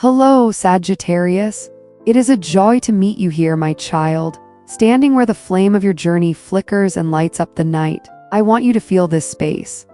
Hello, Sagittarius. It is a joy to meet you here, my child. Standing where the flame of your journey flickers and lights up the night, I want you to feel this space.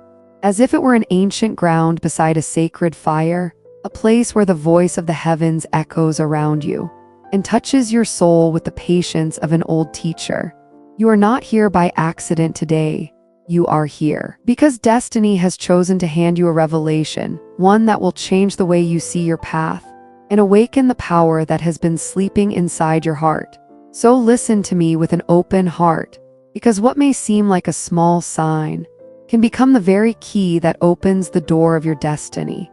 As if it were an ancient ground beside a sacred fire, a place where the voice of the heavens echoes around you and touches your soul with the patience of an old teacher. You are not here by accident today. You are here because destiny has chosen to hand you a revelation, one that will change the way you see your path and awaken the power that has been sleeping inside your heart. So listen to me with an open heart, because what may seem like a small sign can become the very key that opens the door of your destiny.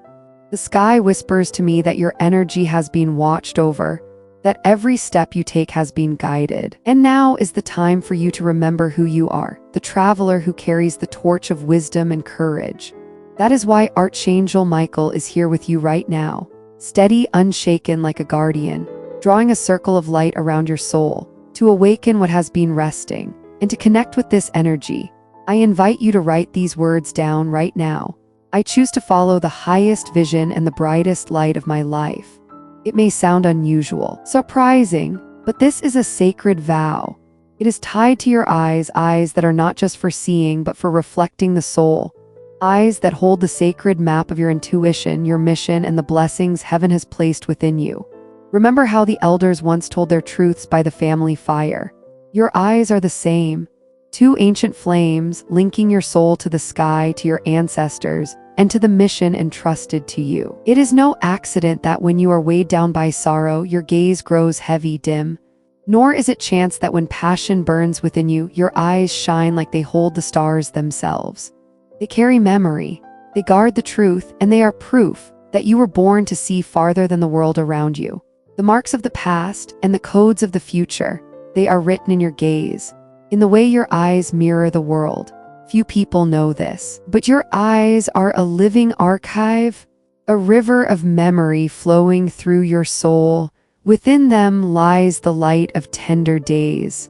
The sky whispers to me that your energy has been watched over, that every step you take has been guided. And now is the time for you to remember who you are, the traveler who carries the torch of wisdom and courage. That is why Archangel Michael is here with you right now, steady, unshaken like a guardian, drawing a circle of light around your soul to awaken what has been resting. And to connect with this energy, I invite you to write these words down right now. I choose to follow the highest vision and the brightest light of my life. It may sound unusual, surprising, but this is a sacred vow. It is tied to your eyes that are not just for seeing but for reflecting the soul. Eyes that hold the sacred map of your intuition, your mission, and the blessings heaven has placed within you. Remember how the elders once told their truths by the family fire. Your eyes are the same. Two ancient flames linking your soul to the sky, to your ancestors, and to the mission entrusted to you. It is no accident that when you are weighed down by sorrow, your gaze grows heavy, dim. Nor is it chance that when passion burns within you, your eyes shine like they hold the stars themselves. They carry memory, they guard the truth, and they are proof that you were born to see farther than the world around you. The marks of the past and the codes of the future, they are written in your gaze, in the way your eyes mirror the world. Few people know this, but your eyes are a living archive, a river of memory flowing through your soul. Within them lies the light of tender days,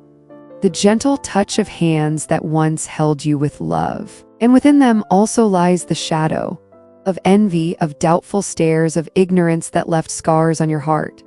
the gentle touch of hands that once held you with love. And within them also lies the shadow of envy, of doubtful stares, of ignorance that left scars on your heart.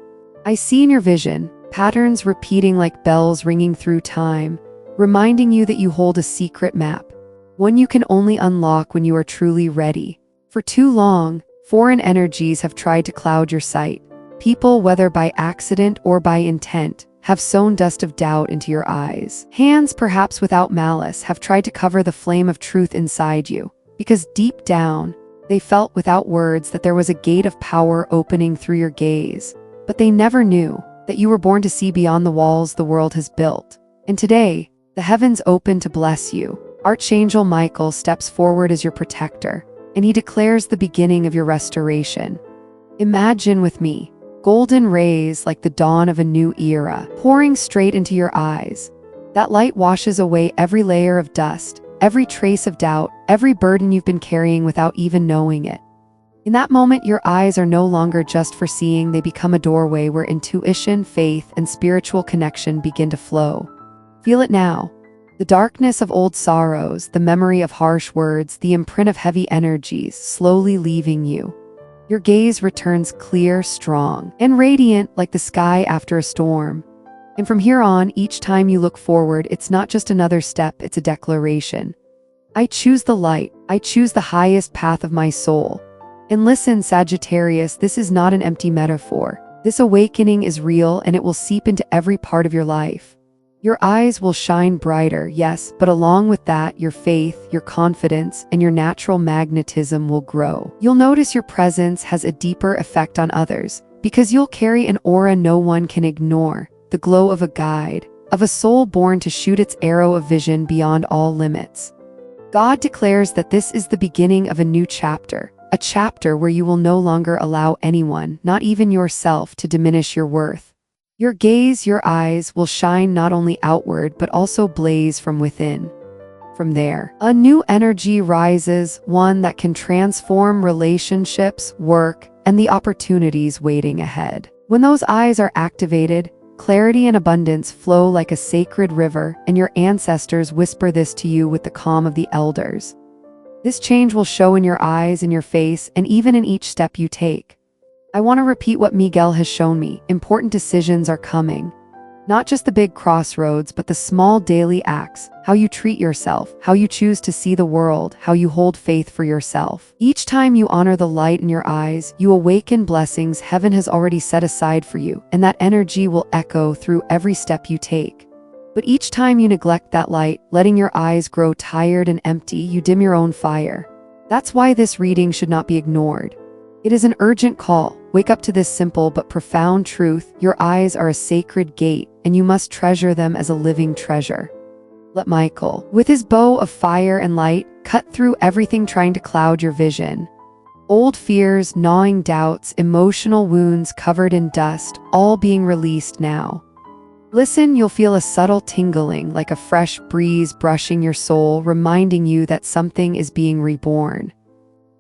I see in your vision patterns repeating like bells ringing through time, reminding you that you hold a secret map, one you can only unlock when you are truly ready. For too long, foreign energies have tried to cloud your sight. People, whether by accident or by intent, have sown dust of doubt into your eyes. Hands, perhaps without malice, have tried to cover the flame of truth inside you, because deep down, they felt without words that there was a gate of power opening through your gaze. But they never knew that you were born to see beyond the walls the world has built. And today, the heavens open to bless you. Archangel Michael steps forward as your protector, and he declares the beginning of your restoration. Imagine with me, golden rays like the dawn of a new era, pouring straight into your eyes. That light washes away every layer of dust, every trace of doubt, every burden you've been carrying without even knowing it. In that moment, your eyes are no longer just for seeing, they become a doorway where intuition, faith, and spiritual connection begin to flow. Feel it now. The darkness of old sorrows, the memory of harsh words, the imprint of heavy energies slowly leaving you. Your gaze returns clear, strong, and radiant like the sky after a storm. And from here on, each time you look forward, it's not just another step, it's a declaration. I choose the light. I choose the highest path of my soul. And listen, Sagittarius, this is not an empty metaphor. This awakening is real, and it will seep into every part of your life. Your eyes will shine brighter, yes, but along with that, your faith, your confidence, and your natural magnetism will grow. You'll notice your presence has a deeper effect on others, because you'll carry an aura no one can ignore, the glow of a guide, of a soul born to shoot its arrow of vision beyond all limits. God declares that this is the beginning of a new chapter, a chapter where you will no longer allow anyone, not even yourself, to diminish your worth. Your gaze, your eyes will shine not only outward but also blaze from within. From there, a new energy rises, one that can transform relationships, work, and the opportunities waiting ahead. When those eyes are activated, clarity and abundance flow like a sacred river, and your ancestors whisper this to you with the calm of the elders. This change will show in your eyes, in your face, and even in each step you take. I want to repeat what Miguel has shown me. Important decisions are coming. Not just the big crossroads, but the small daily acts, how you treat yourself, how you choose to see the world, how you hold faith for yourself. Each time you honor the light in your eyes, you awaken blessings heaven has already set aside for you, and that energy will echo through every step you take. But each time you neglect that light, letting your eyes grow tired and empty, you dim your own fire. That's why this reading should not be ignored. It is an urgent call. Wake up to this simple but profound truth. Your eyes are a sacred gate, and you must treasure them as a living treasure. Let Michael, with his bow of fire and light, cut through everything trying to cloud your vision. Old fears, gnawing doubts, emotional wounds covered in dust, all being released now. Listen, you'll feel a subtle tingling, like a fresh breeze brushing your soul, reminding you that something is being reborn.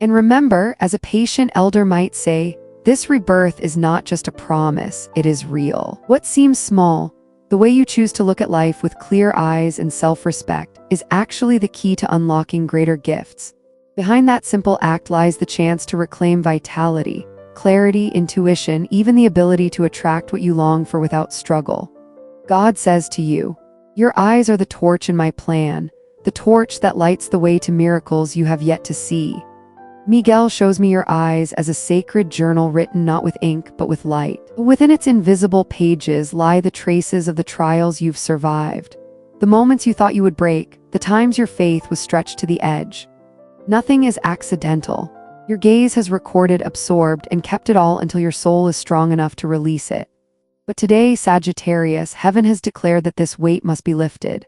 And remember, as a patient elder might say, this rebirth is not just a promise, it is real. What seems small, the way you choose to look at life with clear eyes and self-respect, is actually the key to unlocking greater gifts. Behind that simple act lies the chance to reclaim vitality, clarity, intuition, even the ability to attract what you long for without struggle. God says to you, your eyes are the torch in my plan, the torch that lights the way to miracles you have yet to see. Miguel shows me your eyes as a sacred journal written not with ink but with light. Within its invisible pages lie the traces of the trials you've survived, the moments you thought you would break, the times your faith was stretched to the edge. Nothing is accidental. Your gaze has recorded, absorbed, and kept it all until your soul is strong enough to release it. But today, Sagittarius, heaven has declared that this weight must be lifted.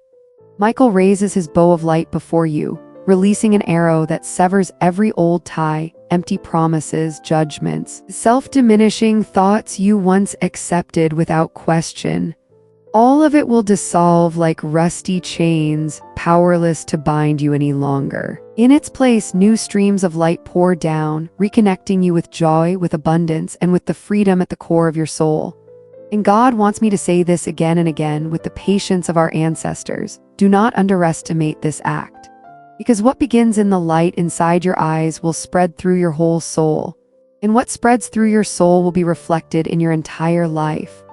Michael raises his bow of light before you, releasing an arrow that severs every old tie, empty promises, judgments, self-diminishing thoughts you once accepted without question. All of it will dissolve like rusty chains, powerless to bind you any longer. In its place, new streams of light pour down, reconnecting you with joy, with abundance, and with the freedom at the core of your soul. And God wants me to say this again and again with the patience of our ancestors. Do not underestimate this act. Because what begins in the light inside your eyes will spread through your whole soul. And what spreads through your soul will be reflected in your entire life.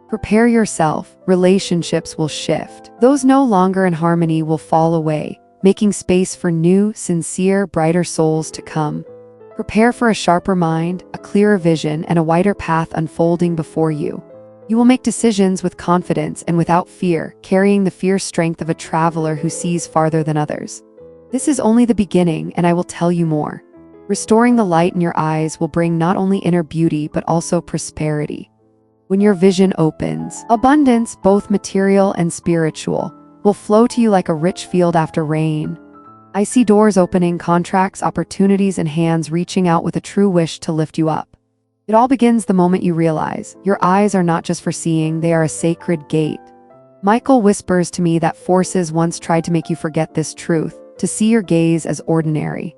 Prepare yourself, relationships will shift. Those no longer in harmony will fall away, making space for new, sincere, brighter souls to come. Prepare for a sharper mind, a clearer vision, and a wider path unfolding before you. You will make decisions with confidence and without fear, carrying the fierce strength of a traveler who sees farther than others. This is only the beginning, and I will tell you more. Restoring the light in your eyes will bring not only inner beauty but also prosperity. When your vision opens, abundance, both material and spiritual, will flow to you like a rich field after rain. I see doors opening, contracts, opportunities, and hands reaching out with a true wish to lift you up. It all begins the moment you realize your eyes are not just for seeing, they are a sacred gate. Michael whispers to me that forces once tried to make you forget this truth, to see your gaze as ordinary.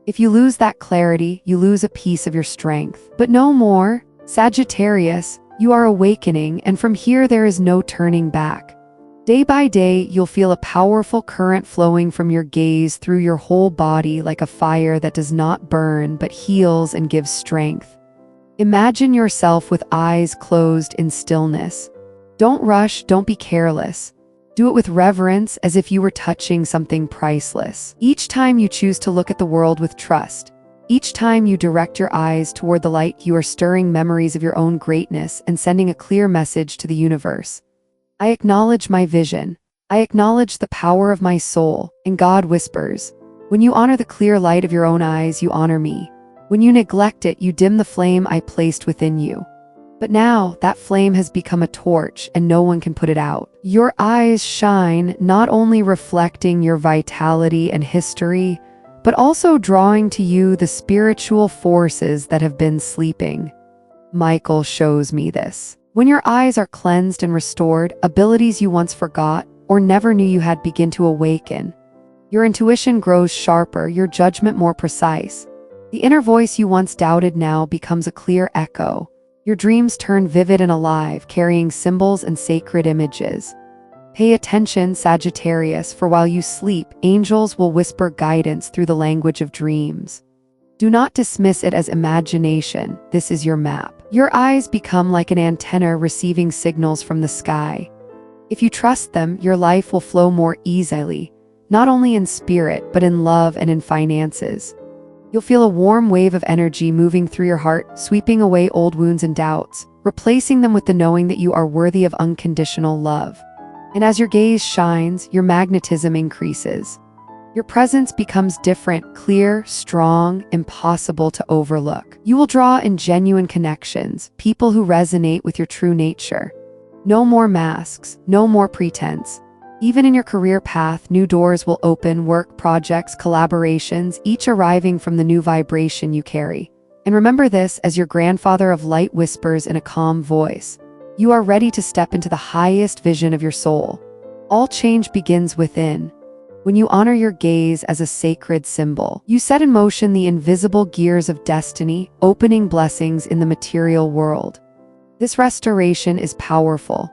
If you lose that clarity, you lose a piece of your strength. But no more, Sagittarius, you are awakening, and from here there is no turning back. Day by day, you'll feel a powerful current flowing from your gaze through your whole body like a fire that does not burn but heals and gives strength. Imagine yourself with eyes closed in stillness. Don't rush, don't be careless. Do it with reverence, as if you were touching something priceless. Each time you choose to look at the world with trust, each time you direct your eyes toward the light, you are stirring memories of your own greatness and sending a clear message to the universe. I acknowledge my vision. I acknowledge the power of my soul. And God whispers, when you honor the clear light of your own eyes, you honor me. When you neglect it, you dim the flame I placed within you. But now, that flame has become a torch, and no one can put it out. Your eyes shine, not only reflecting your vitality and history, but also drawing to you the spiritual forces that have been sleeping. Michael shows me this. When your eyes are cleansed and restored, abilities you once forgot or never knew you had begin to awaken. Your intuition grows sharper, your judgment more precise. The inner voice you once doubted now becomes a clear echo. Your dreams turn vivid and alive, carrying symbols and sacred images. Pay attention, Sagittarius, for while you sleep, angels will whisper guidance through the language of dreams. Do not dismiss it as imagination. This is your map. Your eyes become like an antenna receiving signals from the sky. If you trust them, your life will flow more easily, not only in spirit, but in love and in finances. You'll feel a warm wave of energy moving through your heart, sweeping away old wounds and doubts, replacing them with the knowing that you are worthy of unconditional love. And as your gaze shines, your magnetism increases. Your presence becomes different, clear, strong, impossible to overlook. You will draw in genuine connections, people who resonate with your true nature. No more masks, no more pretense. Even in your career path, new doors will open, work projects, collaborations, each arriving from the new vibration you carry. And remember this as your grandfather of light whispers in a calm voice. You are ready to step into the highest vision of your soul. All change begins within. When you honor your gaze as a sacred symbol, you set in motion the invisible gears of destiny, opening blessings in the material world. This restoration is powerful.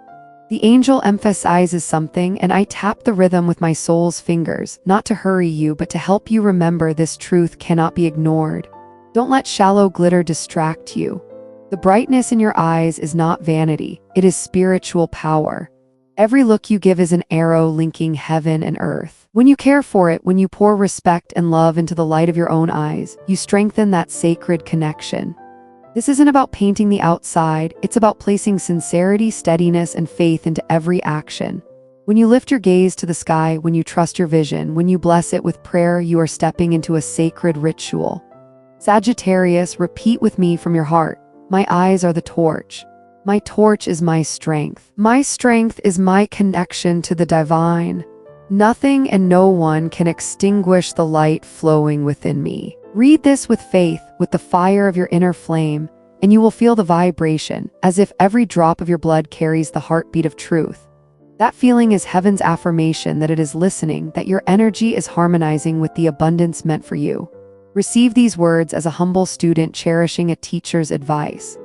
The angel emphasizes something, and I tap the rhythm with my soul's fingers, not to hurry you, but to help you remember this truth cannot be ignored. Don't let shallow glitter distract you. The brightness in your eyes is not vanity, it is spiritual power. Every look you give is an arrow linking heaven and earth. When you care for it, when you pour respect and love into the light of your own eyes, you strengthen that sacred connection. This isn't about painting the outside, it's about placing sincerity, steadiness, and faith into every action. When you lift your gaze to the sky, when you trust your vision, when you bless it with prayer, you are stepping into a sacred ritual. Sagittarius, repeat with me from your heart. My eyes are the torch. My torch is my strength. My strength is my connection to the divine. Nothing and no one can extinguish the light flowing within me. Read this with faith, with the fire of your inner flame, and you will feel the vibration, as if every drop of your blood carries the heartbeat of truth. That feeling is heaven's affirmation that it is listening, that your energy is harmonizing with the abundance meant for you. Receive these words as a humble student cherishing a teacher's advice.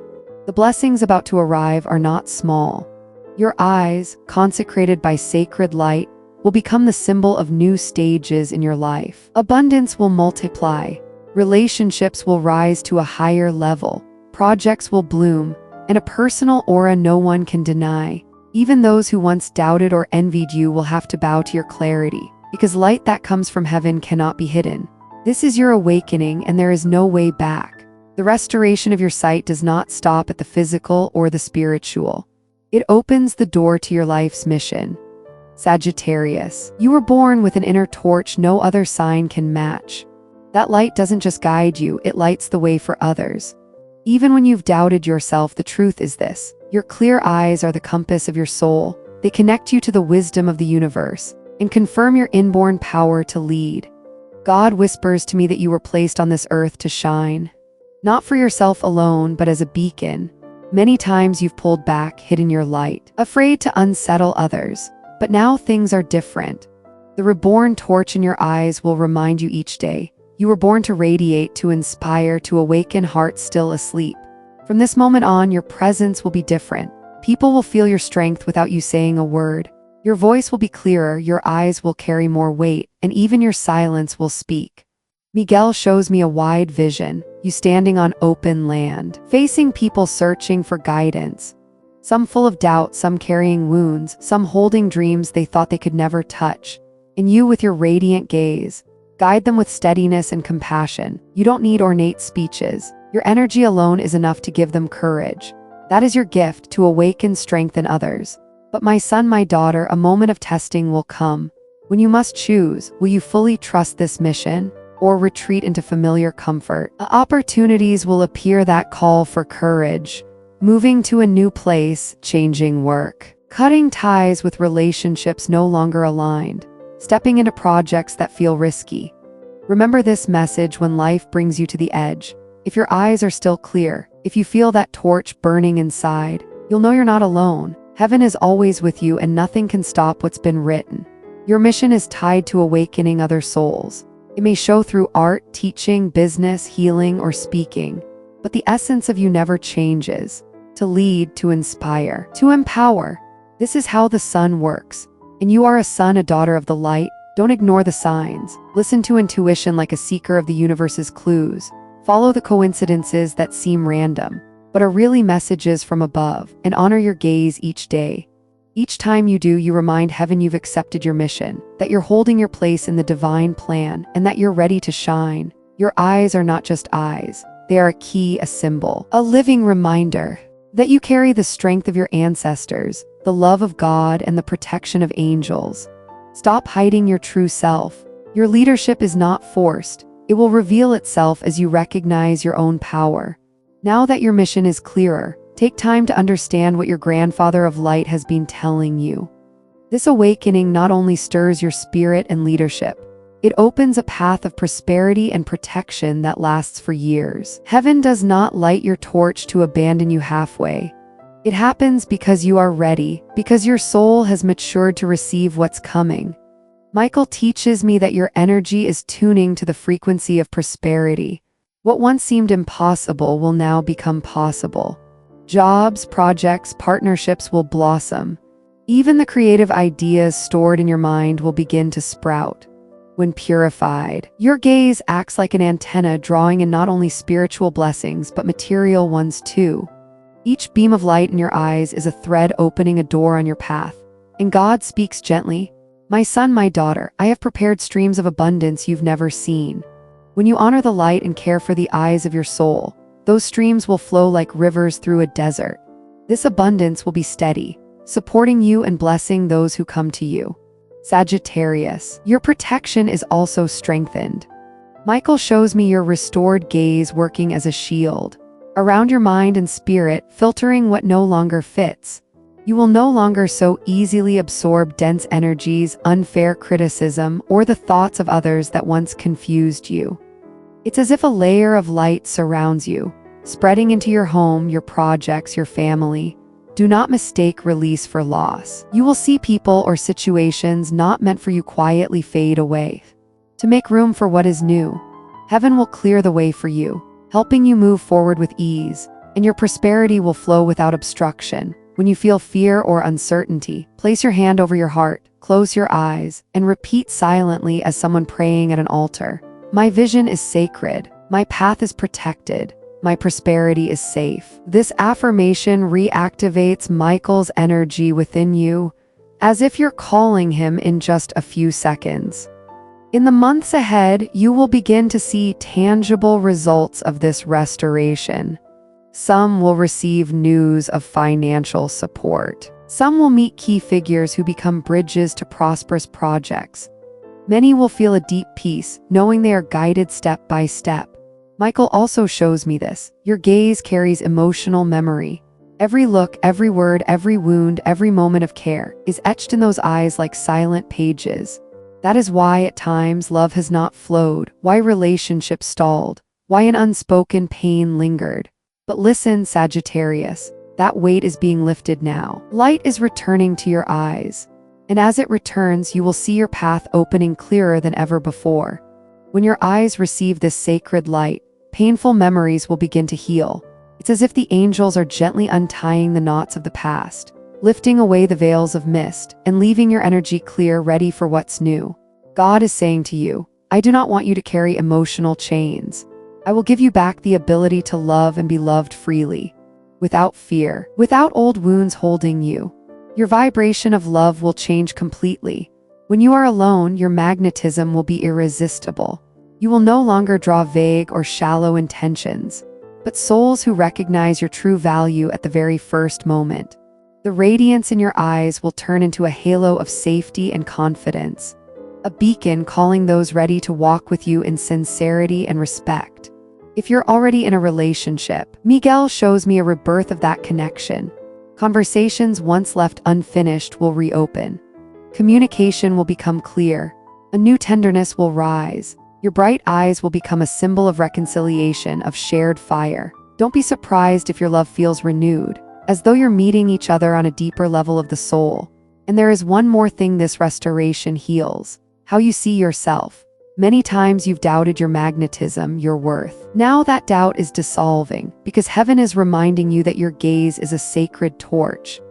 The blessings about to arrive are not small. Your eyes, consecrated by sacred light, will become the symbol of new stages in your life. Abundance will multiply. Relationships will rise to a higher level. Projects will bloom, and a personal aura no one can deny. Even those who once doubted or envied you will have to bow to your clarity, because light that comes from heaven cannot be hidden. This is your awakening, and there is no way back. The restoration of your sight does not stop at the physical or the spiritual. It opens the door to your life's mission. Sagittarius, you were born with an inner torch no other sign can match. That light doesn't just guide you, it lights the way for others. Even when you've doubted yourself, the truth is this: your clear eyes are the compass of your soul. They connect you to the wisdom of the universe and confirm your inborn power to lead. God whispers to me that you were placed on this earth to shine, not for yourself alone, but as a beacon. Many times you've pulled back, hidden your light, afraid to unsettle others. But now things are different. The reborn torch in your eyes will remind you each day. You were born to radiate, to inspire, to awaken hearts still asleep. From this moment on, your presence will be different. People will feel your strength without you saying a word. Your voice will be clearer, your eyes will carry more weight, and even your silence will speak. Miguel shows me a wide vision, you standing on open land, facing people searching for guidance. Some full of doubt, some carrying wounds, some holding dreams they thought they could never touch. And you, with your radiant gaze, guide them with steadiness and compassion. You don't need ornate speeches. Your energy alone is enough to give them courage. That is your gift, to awaken strength in others. But my son, my daughter, a moment of testing will come. When you must choose, will you fully trust this mission, or retreat into familiar comfort? Opportunities will appear that call for courage. Moving to a new place, changing work, cutting ties with relationships no longer aligned, stepping into projects that feel risky. Remember this message when life brings you to the edge. If your eyes are still clear, if you feel that torch burning inside, you'll know you're not alone. Heaven is always with you, and nothing can stop what's been written. Your mission is tied to awakening other souls. It may show through art, teaching, business, healing, or speaking. But the essence of you never changes. To lead, to inspire, to empower. This is how the sun works. And you are a son, a daughter of the light. Don't ignore the signs. Listen to intuition like a seeker of the universe's clues. Follow the coincidences that seem random, but are really messages from above, and honor your gaze each day. Each time you do, you remind heaven you've accepted your mission, that you're holding your place in the divine plan, and that you're ready to shine. Your eyes are not just eyes. They are a key, a symbol, a living reminder that you carry the strength of your ancestors, the love of God, and the protection of angels. Stop hiding your true self. Your leadership is not forced. It will reveal itself as you recognize your own power. Now that your mission is clearer, take time to understand what your grandfather of light has been telling you. This awakening not only stirs your spirit and leadership, it opens a path of prosperity and protection that lasts for years. Heaven does not light your torch to abandon you halfway. It happens because you are ready, because your soul has matured to receive what's coming. Michael teaches me that your energy is tuning to the frequency of prosperity. What once seemed impossible will now become possible. Jobs, projects, partnerships will blossom. Even the creative ideas stored in your mind will begin to sprout. When purified, your gaze acts like an antenna, drawing in not only spiritual blessings but material ones too. Each beam of light in your eyes is a thread opening a door on your path. And God speaks gently, "My son, my daughter, I have prepared streams of abundance you've never seen." When you honor the light and care for the eyes of your soul, those streams will flow like rivers through a desert. This abundance will be steady, supporting you and blessing those who come to you. Sagittarius, your protection is also strengthened. Michael shows me your restored gaze working as a shield around your mind and spirit, filtering what no longer fits. You will no longer so easily absorb dense energies, unfair criticism, or the thoughts of others that once confused you. It's as if a layer of light surrounds you, spreading into your home, your projects, your family. Do not mistake release for loss. You will see people or situations not meant for you quietly fade away. To make room for what is new, heaven will clear the way for you, helping you move forward with ease, and your prosperity will flow without obstruction. When you feel fear or uncertainty, place your hand over your heart, close your eyes, and repeat silently as someone praying at an altar. My vision is sacred. My path is protected. My prosperity is safe. This affirmation reactivates Michael's energy within you, as if you're calling him in just a few seconds. In the months ahead, you will begin to see tangible results of this restoration. Some will receive news of financial support. Some will meet key figures who become bridges to prosperous projects. Many will feel a deep peace, knowing they are guided step by step. Michael also shows me this. Your gaze carries emotional memory. Every look, every word, every wound, every moment of care is etched in those eyes like silent pages. That is why at times love has not flowed, why relationships stalled, why an unspoken pain lingered. But listen, Sagittarius, that weight is being lifted now. Light is returning to your eyes. And as it returns, you will see your path opening clearer than ever before. When your eyes receive this sacred light, painful memories will begin to heal. It's as if the angels are gently untying the knots of the past, lifting away the veils of mist, and leaving your energy clear, ready for what's new. God is saying to you, I do not want you to carry emotional chains. I will give you back the ability to love and be loved freely, without fear, without old wounds holding you. Your vibration of love will change completely. When you are alone, your magnetism will be irresistible. You will no longer draw vague or shallow intentions, but souls who recognize your true value at the very first moment. The radiance in your eyes will turn into a halo of safety and confidence, a beacon calling those ready to walk with you in sincerity and respect. If you're already in a relationship, Miguel shows me a rebirth of that connection. Conversations once left unfinished will reopen. Communication will become clear. A new tenderness will rise. Your bright eyes will become a symbol of reconciliation, of shared fire. Don't be surprised if your love feels renewed, as though you're meeting each other on a deeper level of the soul. And there is one more thing this restoration heals: how you see yourself. Many times you've doubted your magnetism, your worth. Now that doubt is dissolving, because heaven is reminding you that your gaze is a sacred torch.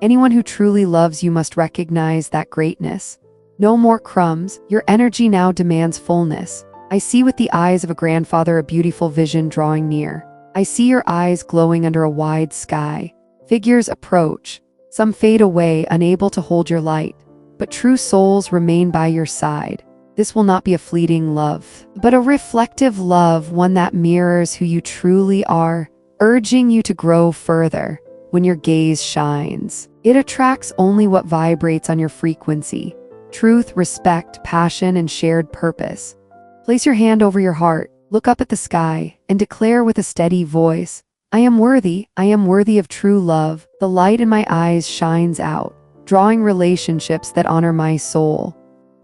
Anyone who truly loves you must recognize that greatness. No more crumbs, your energy now demands fullness. I see with the eyes of a grandfather a beautiful vision drawing near. I see your eyes glowing under a wide sky. Figures approach. Some fade away, unable to hold your light. But true souls remain by your side. This will not be a fleeting love, but a reflective love, one that mirrors who you truly are, urging you to grow further. When your gaze shines, it attracts only what vibrates on your frequency. Truth, respect, passion, and shared purpose. Place your hand over your heart, look up at the sky, and declare with a steady voice, I am worthy of true love. The light in my eyes shines out, drawing relationships that honor my soul.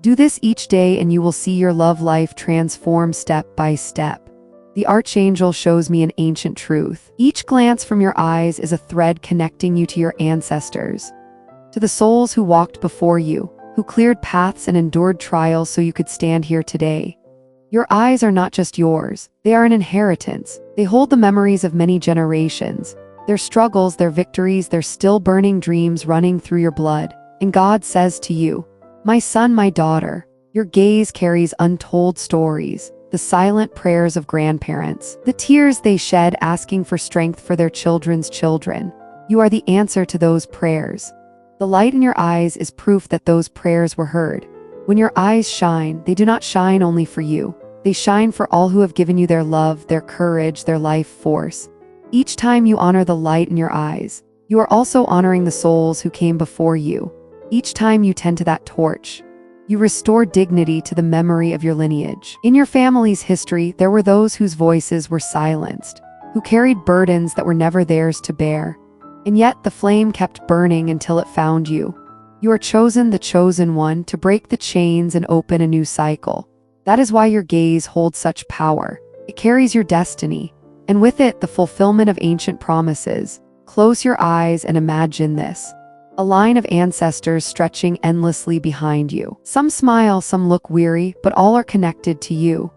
Do this each day and you will see your love life transform step by step. The Archangel shows me an ancient truth. Each glance from your eyes is a thread connecting you to your ancestors, to the souls who walked before you, who cleared paths and endured trials so you could stand here today. Your eyes are not just yours, they are an inheritance. They hold the memories of many generations, their struggles, their victories, their still burning dreams running through your blood. And God says to you, my son, my daughter, your gaze carries untold stories, the silent prayers of grandparents, the tears they shed asking for strength for their children's children. You are the answer to those prayers. The light in your eyes is proof that those prayers were heard. When your eyes shine, they do not shine only for you. They shine for all who have given you their love, their courage, their life force. Each time you honor the light in your eyes, you are also honoring the souls who came before you. Each time you tend to that torch, you restore dignity to the memory of your lineage. In your family's history, there were those whose voices were silenced, who carried burdens that were never theirs to bear. And yet the flame kept burning until it found you. You are chosen, the chosen one, to break the chains and open a new cycle. That is why your gaze holds such power. It carries your destiny, and with it, the fulfillment of ancient promises. Close your eyes and imagine this. A line of ancestors stretching endlessly behind you. Some smile, some look weary, but all are connected to you.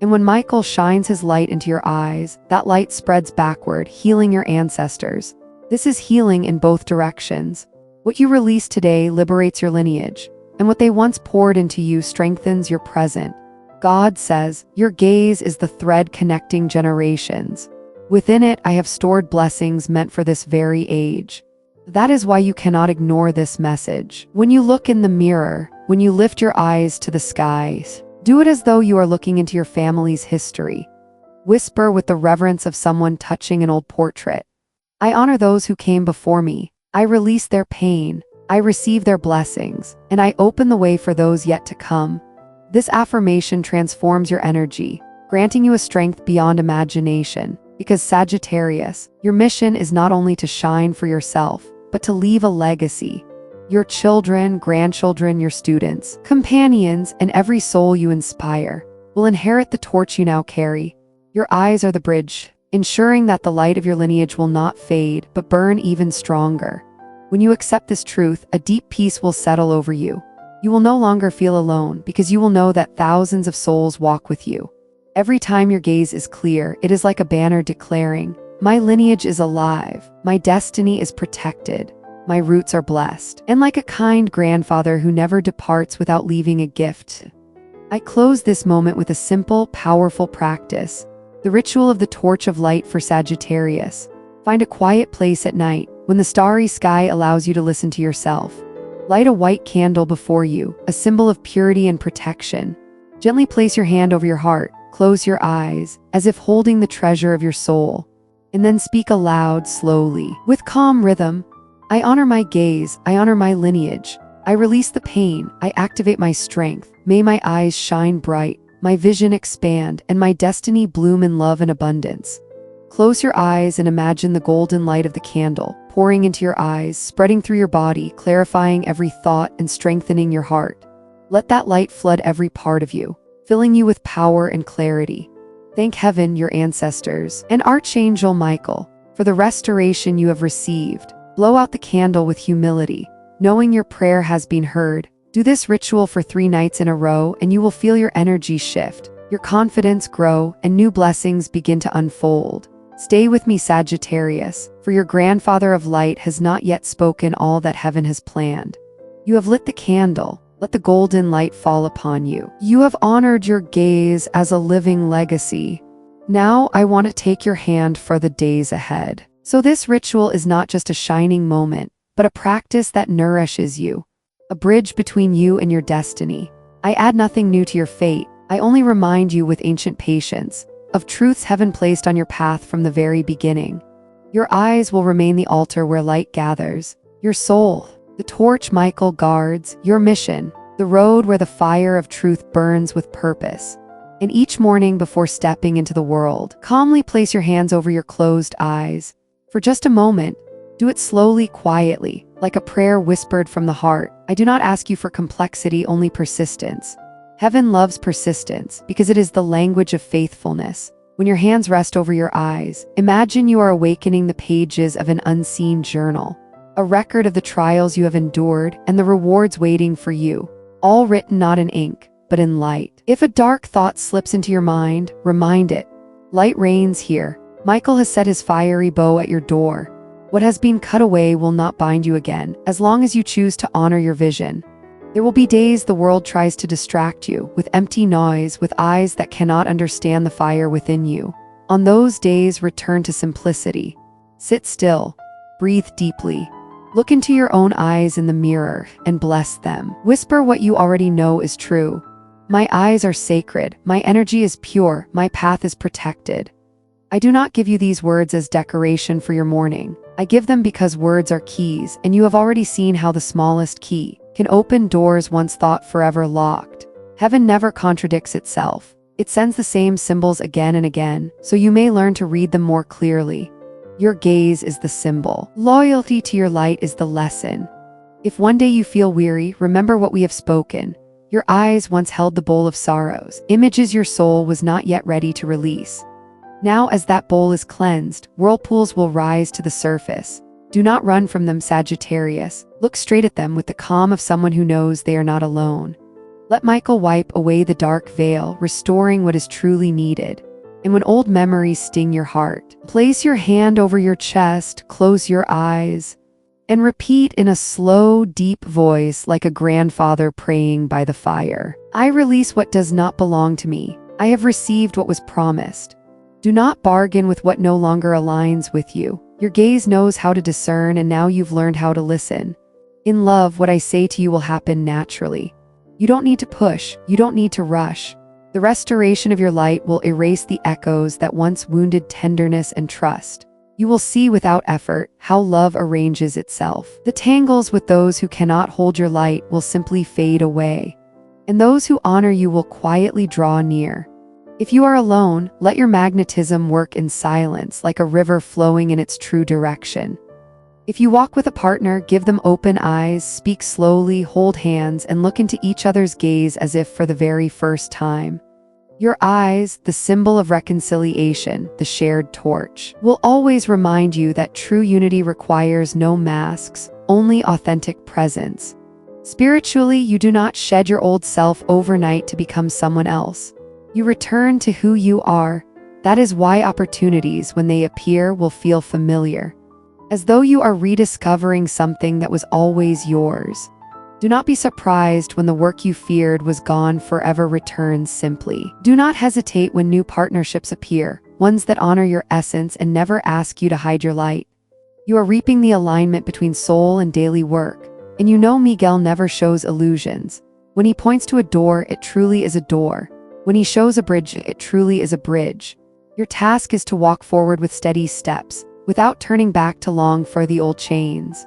And when Michael shines his light into your eyes, that light spreads backward, healing your ancestors. This is healing in both directions. What you release today liberates your lineage, and what they once poured into you strengthens your present. God says, your gaze is the thread connecting generations. Within it, I have stored blessings meant for this very age. That is why you cannot ignore this message. When you look in the mirror, when you lift your eyes to the skies, do it as though you are looking into your family's history. Whisper with the reverence of someone touching an old portrait. I honor those who came before me. I release their pain. I receive their blessings, and I open the way for those yet to come. This affirmation transforms your energy, granting you a strength beyond imagination. Because Sagittarius, your mission is not only to shine for yourself, but to leave a legacy. Your children, grandchildren, your students, companions, and every soul you inspire will inherit the torch you now carry. Your eyes are the bridge, ensuring that the light of your lineage will not fade, but burn even stronger. When you accept this truth, a deep peace will settle over you. You will no longer feel alone because you will know that thousands of souls walk with you. Every time your gaze is clear, it is like a banner declaring, my lineage is alive, my destiny is protected, my roots are blessed. And like a kind grandfather who never departs without leaving a gift, I close this moment with a simple, powerful practice. The ritual of the torch of light for Sagittarius. Find a quiet place at night, when the starry sky allows you to listen to yourself. Light a white candle before you, a symbol of purity and protection. Gently place your hand over your heart, close your eyes, as if holding the treasure of your soul. And then speak aloud, slowly, with calm rhythm. I honor my gaze, I honor my lineage. I release the pain, I activate my strength. May my eyes shine bright, my vision expand, and my destiny bloom in love and abundance. Close your eyes and imagine the golden light of the candle, pouring into your eyes, spreading through your body, clarifying every thought and strengthening your heart. Let that light flood every part of you, filling you with power and clarity. Thank heaven, your ancestors, and Archangel Michael, for the restoration you have received. Blow out the candle with humility, knowing your prayer has been heard. Do this ritual for 3 nights in a row and you will feel your energy shift, your confidence grow, and new blessings begin to unfold. Stay with me, Sagittarius, for your grandfather of light has not yet spoken all that heaven has planned. You have lit the candle. Let the golden light fall upon you. You have honored your gaze as a living legacy. Now I want to take your hand for the days ahead. So this ritual is not just a shining moment, but a practice that nourishes you, a bridge between you and your destiny. I add nothing new to your fate. I only remind you with ancient patience of truths heaven placed on your path from the very beginning. Your eyes will remain the altar where light gathers, your soul, the torch Michael guards, your mission, the road where the fire of truth burns with purpose. And each morning before stepping into the world, calmly place your hands over your closed eyes. For just a moment, do it slowly, quietly, like a prayer whispered from the heart. I do not ask you for complexity, only persistence. Heaven loves persistence because it is the language of faithfulness. When your hands rest over your eyes, imagine you are awakening the pages of an unseen journal, a record of the trials you have endured and the rewards waiting for you, all written not in ink, but in light. If a dark thought slips into your mind, remind it. Light reigns here. Michael has set his fiery bow at your door. What has been cut away will not bind you again, as long as you choose to honor your vision. There will be days the world tries to distract you, with empty noise, with eyes that cannot understand the fire within you. On those days, return to simplicity. Sit still. Breathe deeply. Look into your own eyes in the mirror and bless them. Whisper what you already know is true. My eyes are sacred. My energy is pure. My path is protected. I do not give you these words as decoration for your morning. I give them because words are keys, and you have already seen how the smallest key can open doors once thought forever locked. Heaven never contradicts itself. It sends the same symbols again and again, so you may learn to read them more clearly. Your gaze is the symbol. Loyalty to your light is the lesson. If one day you feel weary, remember what we have spoken. Your eyes once held the bowl of sorrows, images your soul was not yet ready to release. Now as that bowl is cleansed, whirlpools will rise to the surface. Do not run from them, Sagittarius. Look straight at them with the calm of someone who knows they are not alone. Let Michael wipe away the dark veil, restoring what is truly needed. And when old memories sting your heart, place your hand over your chest, close your eyes, and repeat in a slow, deep voice like a grandfather praying by the fire. I release what does not belong to me. I have received what was promised. Do not bargain with what no longer aligns with you. Your gaze knows how to discern, and now you've learned how to listen. In love, what I say to you will happen naturally. You don't need to push. You don't need to rush. The restoration of your light will erase the echoes that once wounded tenderness and trust. You will see without effort how love arranges itself. The tangles with those who cannot hold your light will simply fade away, and those who honor you will quietly draw near. If you are alone, let your magnetism work in silence, like a river flowing in its true direction. If you walk with a partner, give them open eyes, speak slowly, hold hands, and look into each other's gaze as if for the very first time. Your eyes, the symbol of reconciliation, the shared torch, will always remind you that true unity requires no masks, only authentic presence. Spiritually, you do not shed your old self overnight to become someone else. You return to who you are. That is why opportunities, when they appear, will feel familiar, as though you are rediscovering something that was always yours. Do not be surprised when the work you feared was gone forever returns simply. Do not hesitate when new partnerships appear, ones that honor your essence and never ask you to hide your light. You are reaping the alignment between soul and daily work, and you know Miguel never shows illusions. When he points to a door, it truly is a door. When he shows a bridge, it truly is a bridge. Your task is to walk forward with steady steps, without turning back to long for the old chains.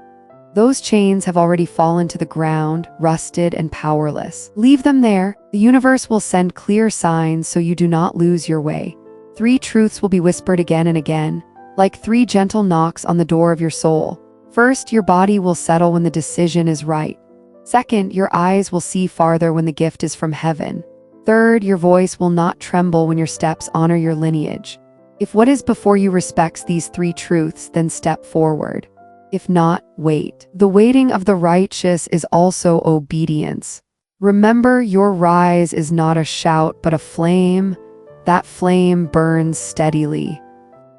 Those chains have already fallen to the ground, rusted and powerless. Leave them there. The universe will send clear signs so you do not lose your way. 3 truths will be whispered again and again, like 3 gentle knocks on the door of your soul. First, your body will settle when the decision is right. Second, your eyes will see farther when the gift is from heaven. Third, your voice will not tremble when your steps honor your lineage. If what is before you respects these 3 truths, then step forward. If not, wait. The waiting of the righteous is also obedience. Remember, your rise is not a shout, but a flame. That flame burns steadily.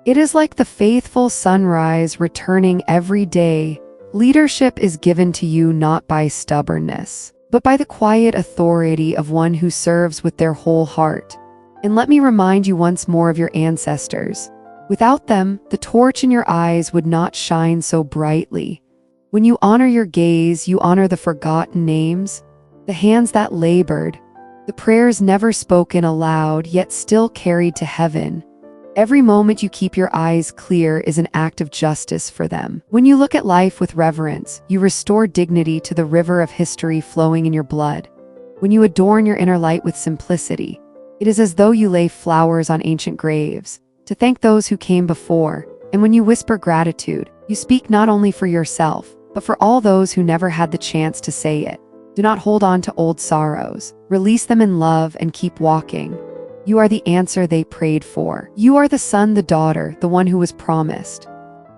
It is like the faithful sunrise returning every day. Leadership is given to you not by stubbornness, but by the quiet authority of one who serves with their whole heart. And let me remind you once more of your ancestors. Without them, the torch in your eyes would not shine so brightly. When you honor your gaze, you honor the forgotten names, the hands that labored, the prayers never spoken aloud yet still carried to heaven. Every moment you keep your eyes clear is an act of justice for them. When you look at life with reverence, you restore dignity to the river of history flowing in your blood. When you adorn your inner light with simplicity, it is as though you lay flowers on ancient graves, to thank those who came before. And when you whisper gratitude, you speak not only for yourself, but for all those who never had the chance to say it. Do not hold on to old sorrows. Release them in love and keep walking. You are the answer they prayed for. You are the son, the daughter, the one who was promised.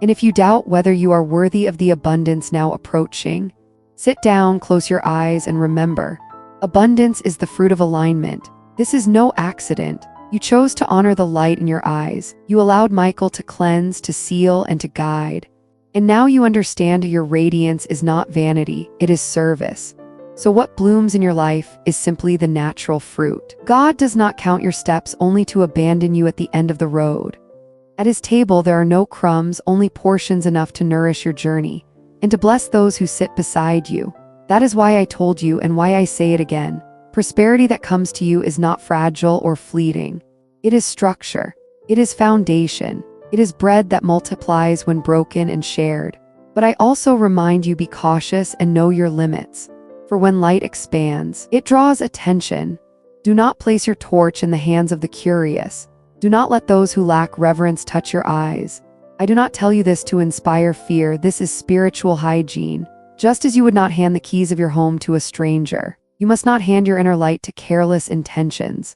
And if you doubt whether you are worthy of the abundance now approaching, sit down, close your eyes, and remember, abundance is the fruit of alignment. This is no accident. You chose to honor the light in your eyes. You allowed Michael to cleanse, to seal, and to guide. And now you understand your radiance is not vanity, it is service. So what blooms in your life is simply the natural fruit. God does not count your steps only to abandon you at the end of the road. At his table there are no crumbs, only portions enough to nourish your journey, and to bless those who sit beside you. That is why I told you and why I say it again. Prosperity that comes to you is not fragile or fleeting. It is structure. It is foundation. It is bread that multiplies when broken and shared. But I also remind you, be cautious and know your limits. For when light expands, it draws attention. Do not place your torch in the hands of the curious. Do not let those who lack reverence touch your eyes. I do not tell you this to inspire fear. This is spiritual hygiene. Just as you would not hand the keys of your home to a stranger, you must not hand your inner light to careless intentions.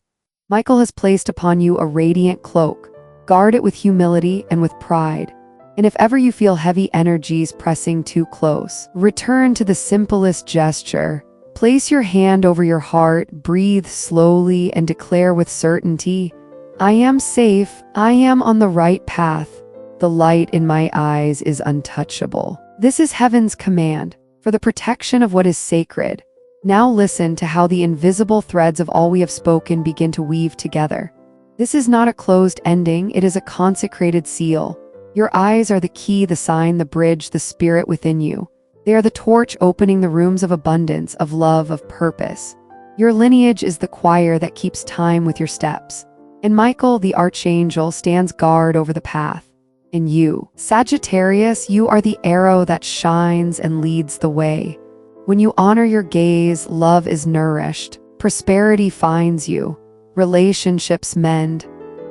Michael has placed upon you a radiant cloak. Guard it with humility and with pride. And if ever you feel heavy energies pressing too close, return to the simplest gesture. Place your hand over your heart, breathe slowly, and declare with certainty, I am safe, I am on the right path. The light in my eyes is untouchable. This is heaven's command for the protection of what is sacred. Now listen to how the invisible threads of all we have spoken begin to weave together. This is not a closed ending, it is a consecrated seal. Your eyes are the key, the sign, the bridge, the spirit within you. They are the torch opening the rooms of abundance, of love, of purpose. Your lineage is the choir that keeps time with your steps. And Michael, the archangel, stands guard over the path. And you, Sagittarius, you are the arrow that shines and leads the way. When you honor your gaze, love is nourished, prosperity finds you, relationships mend,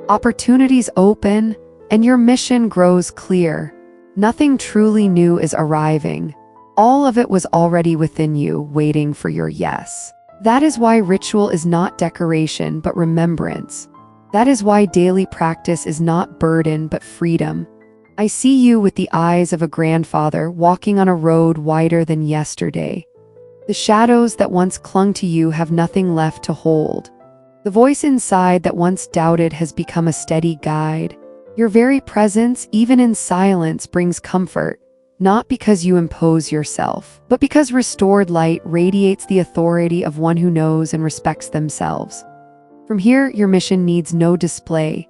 opportunities open, and your mission grows clear. Nothing truly new is arriving. All of it was already within you, waiting for your yes. That is why ritual is not decoration, but remembrance. That is why daily practice is not burden, but freedom. I see you with the eyes of a grandfather walking on a road wider than yesterday. The shadows that once clung to you have nothing left to hold. The voice inside that once doubted has become a steady guide. Your very presence, even in silence, brings comfort, not because you impose yourself, but because restored light radiates the authority of one who knows and respects themselves. From here, your mission needs no display.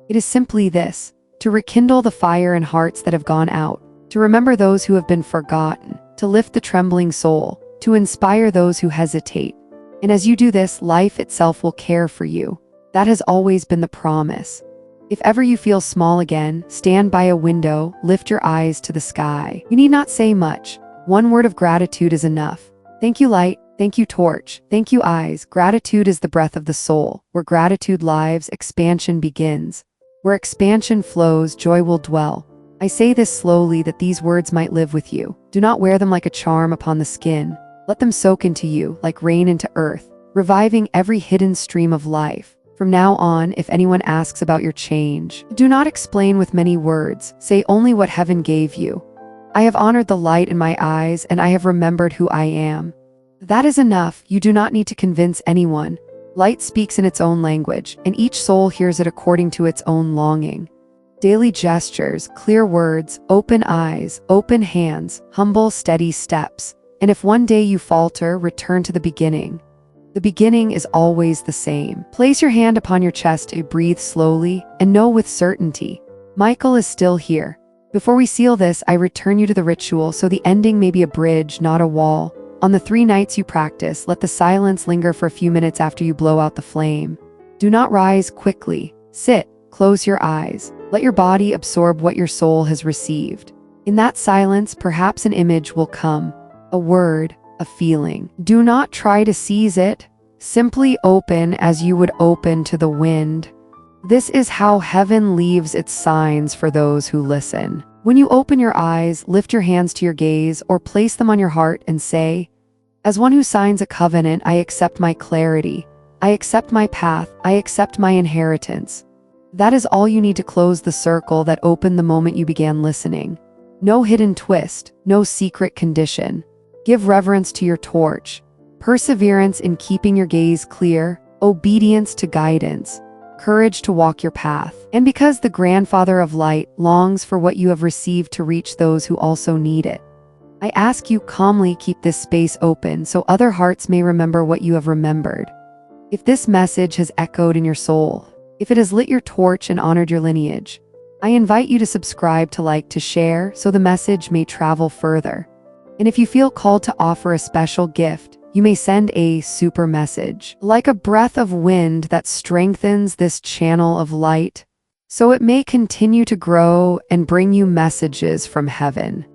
It is simply this: to rekindle the fire in hearts that have gone out, to remember those who have been forgotten, to lift the trembling soul, to inspire those who hesitate. And as you do this, life itself will care for you. That has always been the promise. If ever you feel small again, stand by a window, lift your eyes to the sky. You need not say much. One word of gratitude is enough. Thank you, light. Thank you, torch. Thank you, eyes. Gratitude is the breath of the soul. Where gratitude lives, expansion begins. Where expansion flows, joy will dwell. I say this slowly that these words might live with you. Do not wear them like a charm upon the skin. Let them soak into you, like rain into earth, reviving every hidden stream of life. From now on, if anyone asks about your change, do not explain with many words. Say only what heaven gave you. I have honored the light in my eyes, and I have remembered who I am. That is enough. You do not need to convince anyone. Light speaks in its own language, and each soul hears it according to its own longing. Daily gestures, clear words, open eyes, open hands, humble, steady steps, And if one day you falter, return to the beginning. The beginning is always the same. Place your hand upon your chest to breathe slowly and know with certainty, Michael is still here. Before we seal this, I return you to the ritual so the ending may be a bridge, not a wall. On the 3 nights you practice, let the silence linger for a few minutes after you blow out the flame. Do not rise quickly. Sit, close your eyes. Let your body absorb what your soul has received. In that silence, perhaps an image will come, a word, a feeling. Do not try to seize it. Simply open as you would open to the wind. This is how heaven leaves its signs for those who listen. When you open your eyes, lift your hands to your gaze or place them on your heart and say, as one who signs a covenant, I accept my clarity. I accept my path. I accept my inheritance. That is all you need to close the circle that opened the moment you began listening. No hidden twist, no secret condition. Give reverence to your torch, perseverance in keeping your gaze clear, obedience to guidance, courage to walk your path. And because the grandfather of light longs for what you have received to reach those who also need it, I ask you calmly keep this space open so other hearts may remember what you have remembered. If this message has echoed in your soul, if it has lit your torch and honored your lineage, I invite you to subscribe, to like, to share so the message may travel further. And if you feel called to offer a special gift, you may send a super message, like a breath of wind that strengthens this channel of light, so it may continue to grow and bring you messages from heaven.